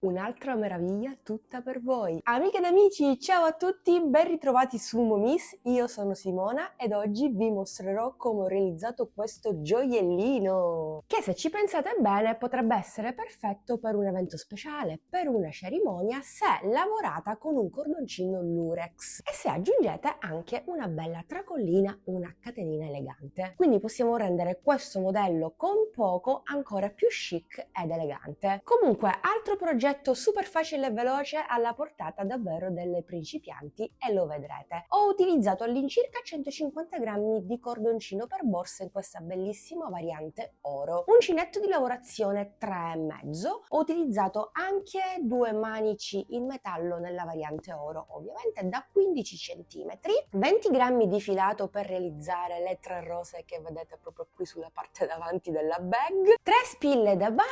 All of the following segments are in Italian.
Un'altra meraviglia tutta per voi. Amiche ed amici, ciao a tutti, ben ritrovati su Momis, io sono Simona ed oggi vi mostrerò come ho realizzato questo gioiellino, che se ci pensate bene potrebbe essere perfetto per un evento speciale, per una cerimonia, se lavorata con un cordoncino lurex e se aggiungete anche una bella tracollina, una catenina elegante. Quindi possiamo rendere questo modello con poco ancora più chic ed elegante. Comunque, altro progetto super facile e veloce alla portata davvero delle principianti e lo vedrete. Ho utilizzato all'incirca 150 grammi di cordoncino per borsa in questa bellissima variante oro, uncinetto di lavorazione 3,5, ho utilizzato anche due manici in metallo nella variante oro, ovviamente da 15 cm, 20 grammi di filato per realizzare le tre rose che vedete proprio qui sulla parte davanti della bag, 3 spille da balia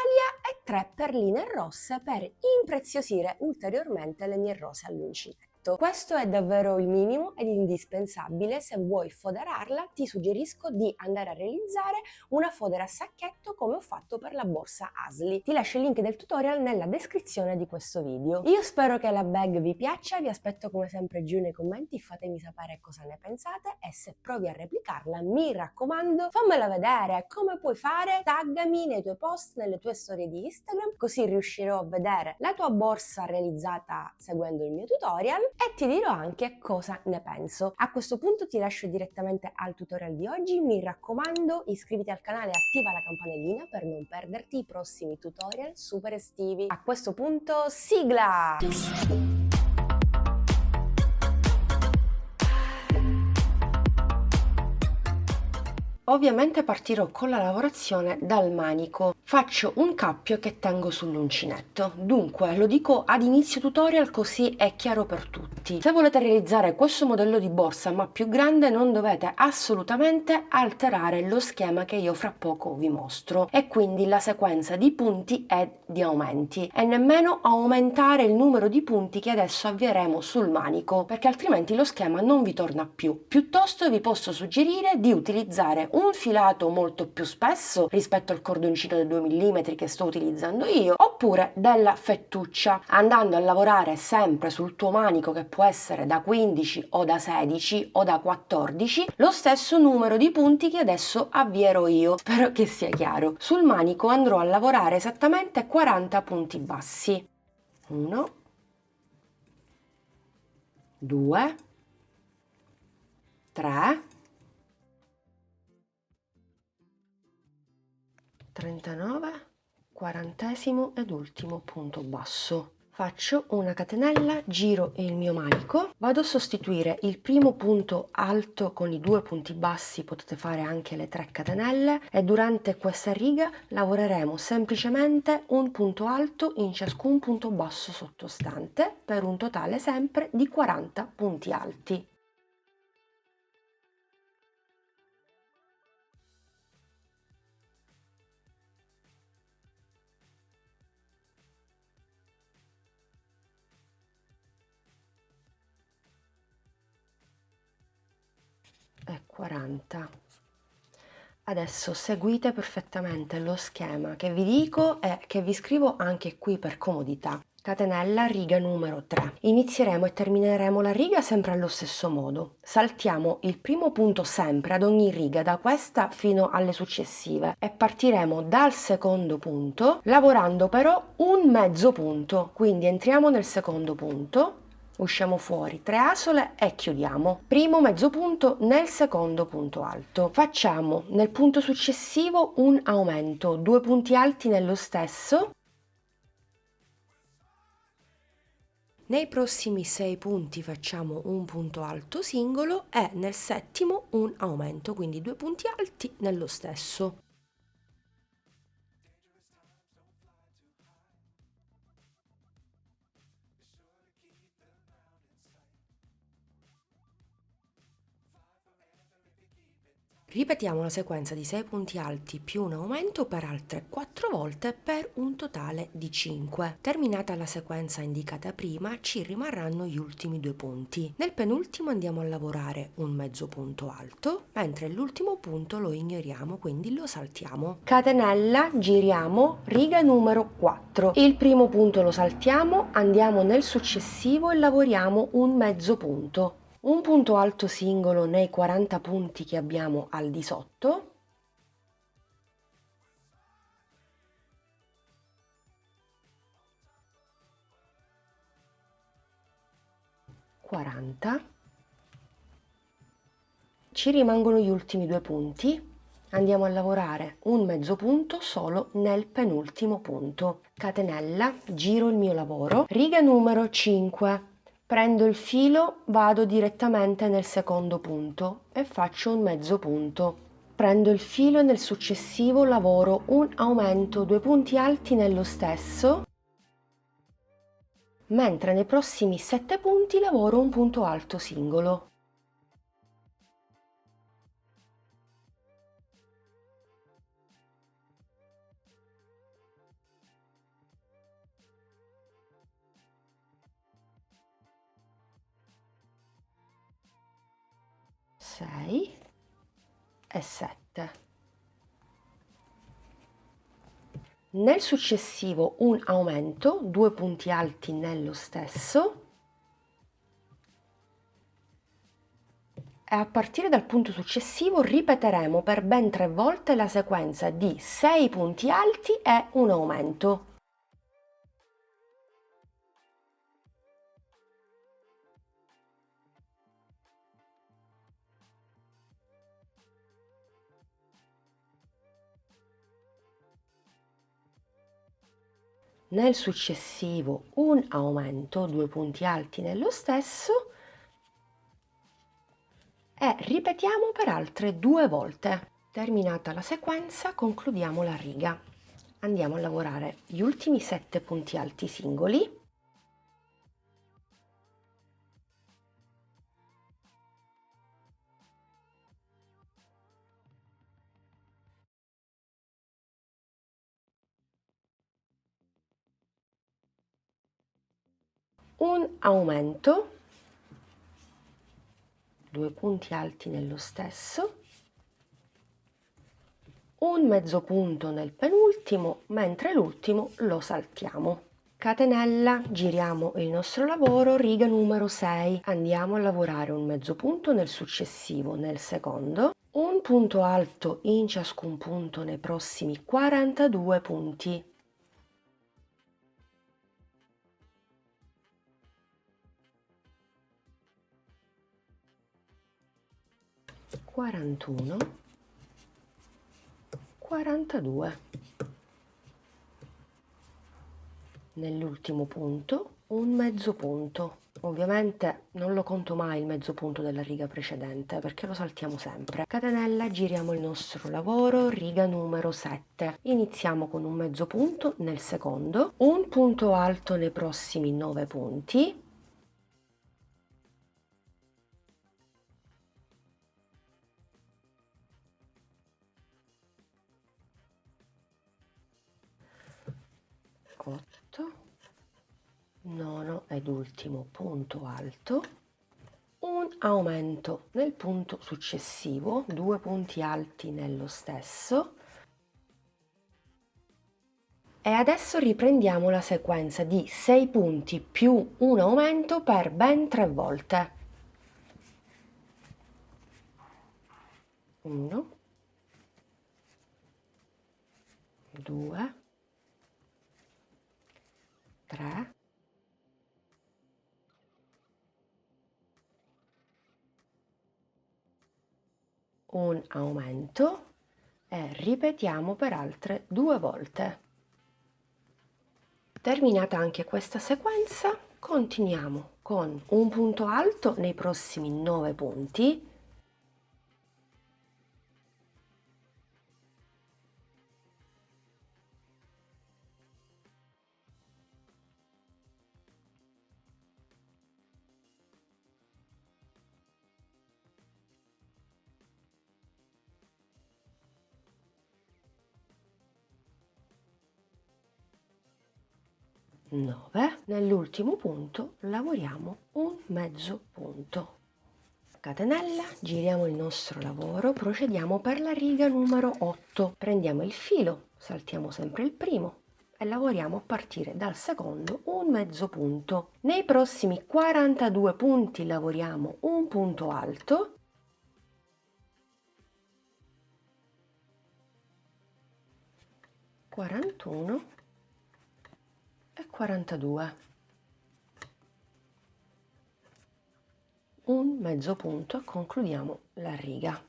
e 3 perline rosse per impreziosire ulteriormente le mie rose all'uncinetto. Questo è davvero il minimo ed indispensabile. Se vuoi foderarla ti suggerisco di andare a realizzare una fodera a sacchetto come ho fatto per la borsa Asli. Ti lascio il link del tutorial nella descrizione di questo video. Io spero che la bag vi piaccia, vi aspetto come sempre giù nei commenti, fatemi sapere cosa ne pensate e se provi a replicarla mi raccomando fammela vedere. Come puoi fare? Taggami nei tuoi post, nelle tue storie di Instagram, così riuscirò a vedere la tua borsa realizzata seguendo il mio tutorial e ti dirò anche cosa ne penso. A questo punto ti lascio direttamente al tutorial di oggi, mi raccomando iscriviti al canale e attiva la campanellina per non perderti i prossimi tutorial super estivi. A questo punto sigla! Ovviamente partirò con la lavorazione dal manico. Faccio un cappio che tengo sull'uncinetto, dunque lo dico ad inizio tutorial così è chiaro per tutti. Se volete realizzare questo modello di borsa ma più grande non dovete assolutamente alterare lo schema che io fra poco vi mostro e quindi la sequenza di punti e di aumenti e nemmeno aumentare il numero di punti che adesso avvieremo sul manico perché altrimenti lo schema non vi torna più. Piuttosto vi posso suggerire di utilizzare un filato molto più spesso rispetto al cordoncino da 2 mm che sto utilizzando io, oppure della fettuccia, andando a lavorare sempre sul tuo manico che può essere da 15 o da 16 o da 14, lo stesso numero di punti che adesso avvierò io. Spero che sia chiaro. Sul manico andrò a lavorare esattamente 40 punti bassi. 1, 2, 3, 39, 40° ed ultimo punto basso. Faccio una catenella, giro il mio manico, vado a sostituire il primo punto alto con i due punti bassi, potete fare anche le 3 catenelle e durante questa riga lavoreremo semplicemente un punto alto in ciascun punto basso sottostante per un totale sempre di 40 punti alti. E 40. Adesso seguite perfettamente lo schema che vi dico e che vi scrivo anche qui per comodità. Catenella, riga numero 3. Inizieremo e termineremo la riga sempre allo stesso modo. Saltiamo il primo punto sempre ad ogni riga, da questa fino alle successive, e partiremo dal secondo punto, lavorando però un mezzo punto. Quindi entriamo nel secondo punto, usciamo fuori 3 asole e chiudiamo. Primo mezzo punto nel secondo punto alto. Facciamo nel punto successivo un aumento, 2 punti alti nello stesso. Nei prossimi 6 punti facciamo un punto alto singolo e nel settimo un aumento, quindi 2 punti alti nello stesso. Ripetiamo la sequenza di 6 punti alti più un aumento per altre 4 volte per un totale di 5. Terminata la sequenza indicata prima, ci rimarranno gli ultimi 2 punti. Nel penultimo andiamo a lavorare un mezzo punto alto, mentre l'ultimo punto lo ignoriamo, quindi lo saltiamo. Catenella, giriamo, riga numero 4. Il primo punto lo saltiamo, andiamo nel successivo e lavoriamo un mezzo punto. Un punto alto singolo nei 40 punti che abbiamo al di sotto, ci rimangono gli ultimi 2 punti, andiamo a lavorare un mezzo punto solo nel penultimo punto. Catenella, giro il mio lavoro, riga numero 5. Prendo il filo, vado direttamente nel secondo punto e faccio un mezzo punto. Prendo il filo e nel successivo lavoro un aumento, 2 punti alti nello stesso, mentre nei prossimi 7 punti lavoro un punto alto singolo. Sei e 7. Nel successivo un aumento, 2 punti alti nello stesso, e a partire dal punto successivo ripeteremo per ben 3 volte la sequenza di 6 punti alti e un aumento. Nel successivo un aumento, 2 punti alti nello stesso, e ripetiamo per altre 2 volte. Terminata la sequenza, concludiamo la riga. Andiamo a lavorare gli ultimi 7 punti alti singoli. Un aumento, 2 punti alti nello stesso, un mezzo punto nel penultimo, mentre l'ultimo lo saltiamo. Catenella, giriamo il nostro lavoro, riga numero 6. Andiamo a lavorare un mezzo punto nel successivo, nel secondo, un punto alto in ciascun punto nei prossimi 42 punti. 41, 42. Nell'ultimo punto un mezzo punto. Ovviamente non lo conto mai il mezzo punto della riga precedente perché lo saltiamo sempre. Catenella, giriamo il nostro lavoro, riga numero 7. Iniziamo con un mezzo punto nel secondo, un punto alto nei prossimi 9 punti, nono ed ultimo punto alto, un aumento nel punto successivo, 2 punti alti nello stesso, e adesso riprendiamo la sequenza di 6 punti più un aumento per ben 3 volte. 1, 2, 3, un aumento e ripetiamo per altre 2 volte. Terminata anche questa sequenza, continuiamo con un punto alto nei prossimi 9 punti, 9. Nell'ultimo punto lavoriamo un mezzo punto. Catenella, giriamo il nostro lavoro, procediamo per la riga numero 8. Prendiamo il filo, saltiamo sempre il primo e lavoriamo a partire dal secondo un mezzo punto. Nei prossimi 42 punti lavoriamo un punto alto, 41 e 42. Un mezzo punto e concludiamo la riga.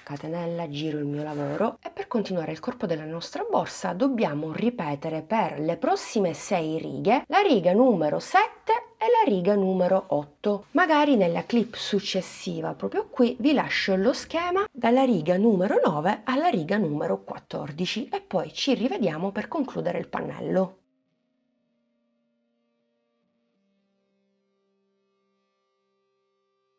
Catenella, giro il mio lavoro e per continuare il corpo della nostra borsa dobbiamo ripetere per le prossime 6 righe la riga numero 7 e la riga numero 8. Magari nella clip successiva, proprio qui, vi lascio lo schema dalla riga numero 9 alla riga numero 14 e poi ci rivediamo per concludere il pannello.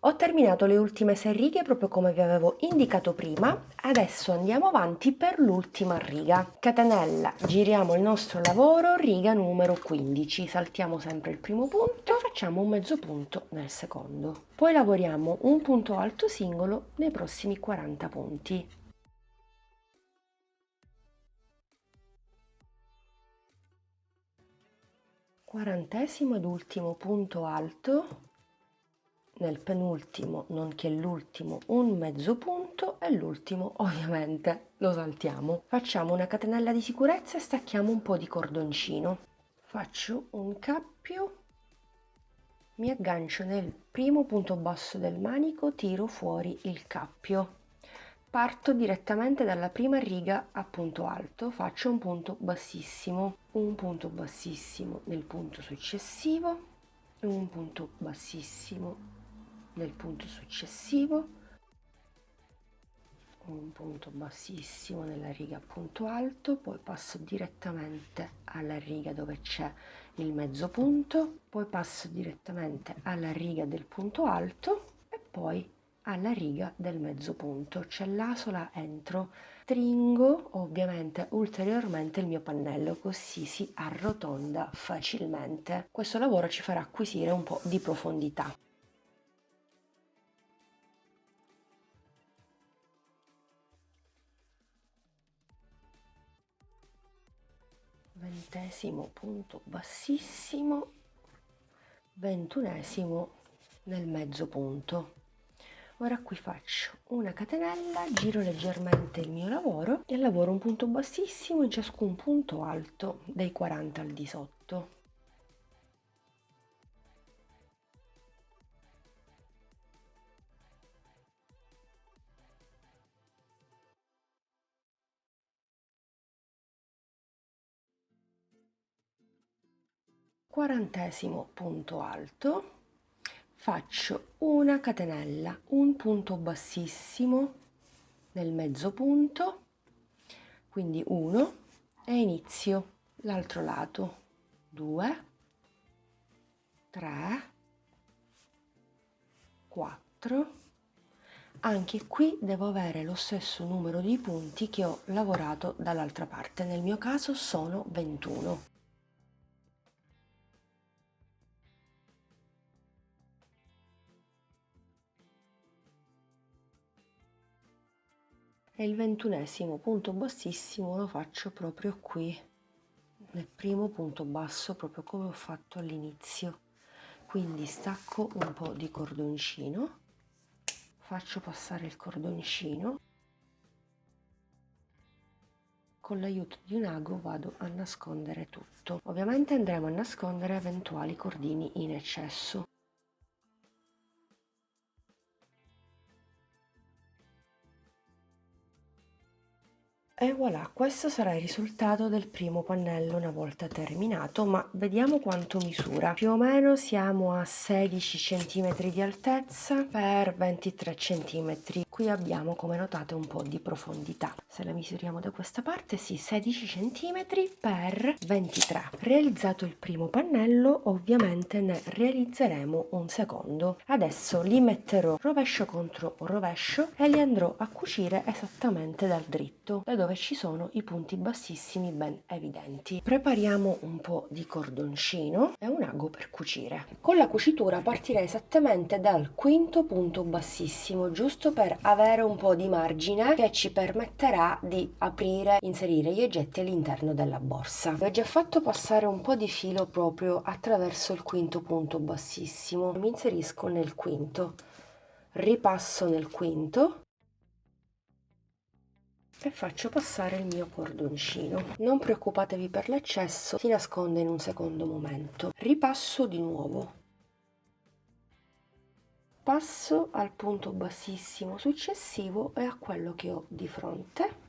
Ho terminato le ultime 6 righe proprio come vi avevo indicato prima, adesso andiamo avanti per l'ultima riga. Catenella, giriamo il nostro lavoro, riga numero 15, saltiamo sempre il primo punto e facciamo un mezzo punto nel secondo. Poi lavoriamo un punto alto singolo nei prossimi 40 punti. Quarantesimo ed ultimo punto alto. Nel penultimo, nonché l'ultimo, un mezzo punto e l'ultimo ovviamente lo saltiamo. Facciamo una catenella di sicurezza e stacchiamo un po' di cordoncino. Faccio un cappio, mi aggancio nel primo punto basso del manico, tiro fuori il cappio. Parto direttamente dalla prima riga a punto alto, faccio un punto bassissimo nel punto successivo, un punto bassissimo nel punto successivo, un punto bassissimo nella riga a punto alto, poi passo direttamente alla riga dove c'è il mezzo punto, poi passo direttamente alla riga del punto alto e poi alla riga del mezzo punto. C'è l'asola entro, stringo ovviamente ulteriormente il mio pannello così si arrotonda facilmente. Questo lavoro ci farà acquisire un po' di profondità. Ventesimo punto bassissimo, ventunesimo nel mezzo punto. Ora qui faccio una catenella, giro leggermente il mio lavoro e lavoro un punto bassissimo in ciascun punto alto dai 40 al di sotto. Quarantesimo punto alto, faccio una catenella, un punto bassissimo nel mezzo punto, quindi 1 e inizio l'altro lato, 2, 3, 4, anche qui devo avere lo stesso numero di punti che ho lavorato dall'altra parte, nel mio caso sono 21. E il ventunesimo punto bassissimo lo faccio proprio qui, nel primo punto basso, proprio come ho fatto all'inizio. Quindi stacco un po' di cordoncino, faccio passare il cordoncino, con l'aiuto di un ago vado a nascondere tutto. Ovviamente andremo a nascondere eventuali cordini in eccesso. E voilà, questo sarà il risultato del primo pannello una volta terminato, ma vediamo quanto misura. Più o meno siamo a 16 cm di altezza per 23 cm. Qui abbiamo, come notate, un po' di profondità. Se la misuriamo da questa parte, sì, 16 cm per 23. Realizzato il primo pannello, ovviamente ne realizzeremo un secondo. Adesso li metterò rovescio contro rovescio e li andrò a cucire esattamente dal dritto, da dove dove ci sono i punti bassissimi ben evidenti. Prepariamo un po' di cordoncino e un ago per cucire. Con la cucitura partirei esattamente dal quinto punto bassissimo, giusto per avere un po' di margine che ci permetterà di aprire, inserire gli oggetti all'interno della borsa. Ho già fatto passare un po' di filo proprio attraverso il quinto punto bassissimo. Mi inserisco nel quinto, ripasso nel quinto e faccio passare il mio cordoncino. Non preoccupatevi per l'eccesso, si nasconde in un secondo momento. Ripasso di nuovo, passo al punto bassissimo successivo e a quello che ho di fronte.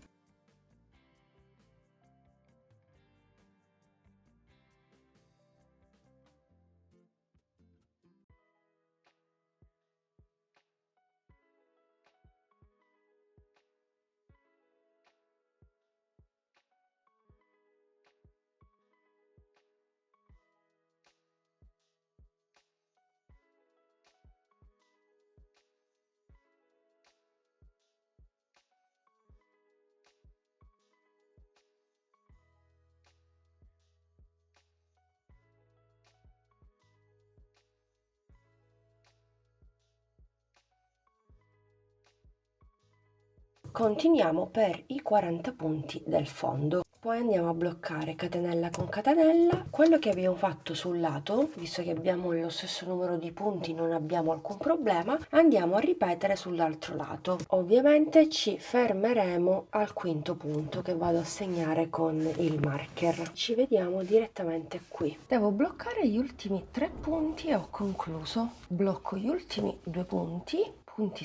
Continuiamo per i 40 punti del fondo. Poi andiamo a bloccare catenella con catenella. Quello che abbiamo fatto sul lato, visto che abbiamo lo stesso numero di punti, non abbiamo alcun problema, andiamo a ripetere sull'altro lato. Ovviamente ci fermeremo al quinto punto che vado a segnare con il marker. Ci vediamo direttamente qui. Devo bloccare gli ultimi 3 punti e ho concluso. Blocco gli ultimi 2 punti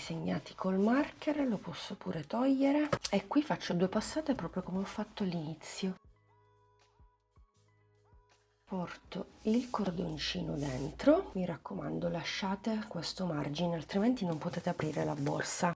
segnati col marker, lo posso pure togliere e qui faccio 2 passate proprio come ho fatto all'inizio. Porto il cordoncino dentro, mi raccomando lasciate questo margine altrimenti non potete aprire la borsa.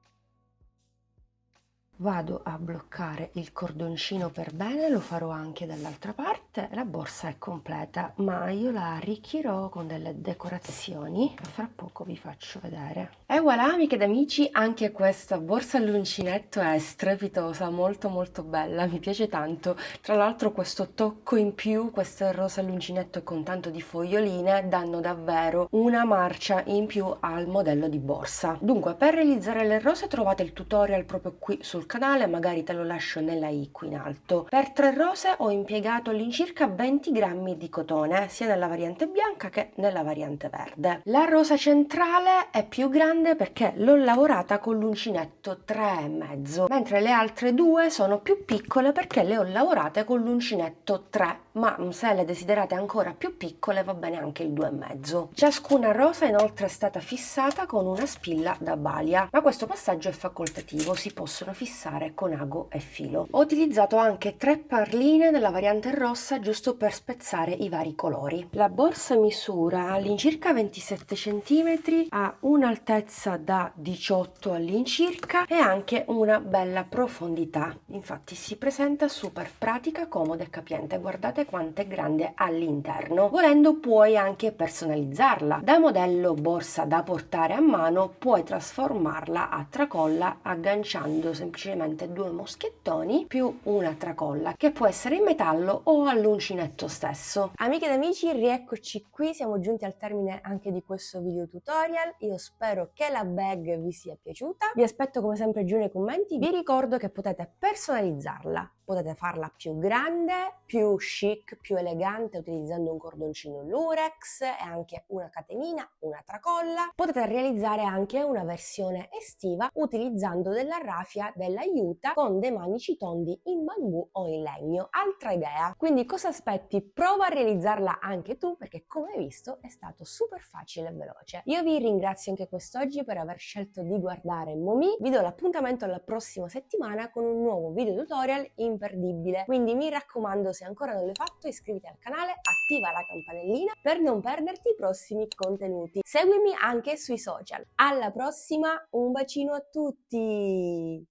Vado a bloccare il cordoncino per bene, lo farò anche dall'altra parte. La borsa è completa, ma io la arricchirò con delle decorazioni che fra poco vi faccio vedere. E voilà, amiche ed amici, anche questa borsa all'uncinetto è strepitosa, molto molto bella, mi piace tanto. Tra l'altro questo tocco in più, queste rose all'uncinetto con tanto di foglioline, danno davvero una marcia in più al modello di borsa. Dunque, per realizzare le rose trovate il tutorial proprio qui sul canale, magari te lo lascio nella i qui in alto. Per 3 rose ho impiegato all'incirca 20 grammi di cotone, sia nella variante bianca che nella variante verde. La rosa centrale è più grande perché l'ho lavorata con l'uncinetto 3,5, mentre le altre 2 sono più piccole perché le ho lavorate con l'uncinetto 3, ma se le desiderate ancora più piccole va bene anche il 2,5. Ciascuna rosa inoltre è stata fissata con una spilla da balia, ma questo passaggio è facoltativo, si possono fissare con ago e filo. Ho utilizzato anche 3 perline della variante rossa giusto per spezzare i vari colori. La borsa misura all'incirca 27 cm, ha un'altezza da 18 all'incirca e anche una bella profondità. Infatti si presenta super pratica, comoda e capiente. Guardate quanto è grande all'interno. Volendo puoi anche personalizzarla. Da modello borsa da portare a mano puoi trasformarla a tracolla agganciando semplicemente 2 moschettoni più una tracolla che può essere in metallo o all'uncinetto stesso. Amiche ed amici, rieccoci qui, siamo giunti al termine anche di questo video tutorial. Io spero che la bag vi sia piaciuta, vi aspetto come sempre giù nei commenti. Vi ricordo che potete personalizzarla, potete farla più grande, più chic, più elegante utilizzando un cordoncino lurex e anche una catenina, una tracolla. Potete realizzare anche una versione estiva utilizzando della raffia dell'aiuta con dei manici tondi in bambù o in legno. Altra idea. Quindi cosa aspetti? Prova a realizzarla anche tu perché come hai visto è stato super facile e veloce. Io vi ringrazio anche quest'oggi per aver scelto di guardare Momi. Vi do l'appuntamento alla prossima settimana con un nuovo video tutorial imperdibile. Quindi mi raccomando, se ancora non l'hai fatto, iscriviti al canale, attiva la campanellina per non perderti i prossimi contenuti. Seguimi anche sui social. Alla prossima, un bacino a tutti!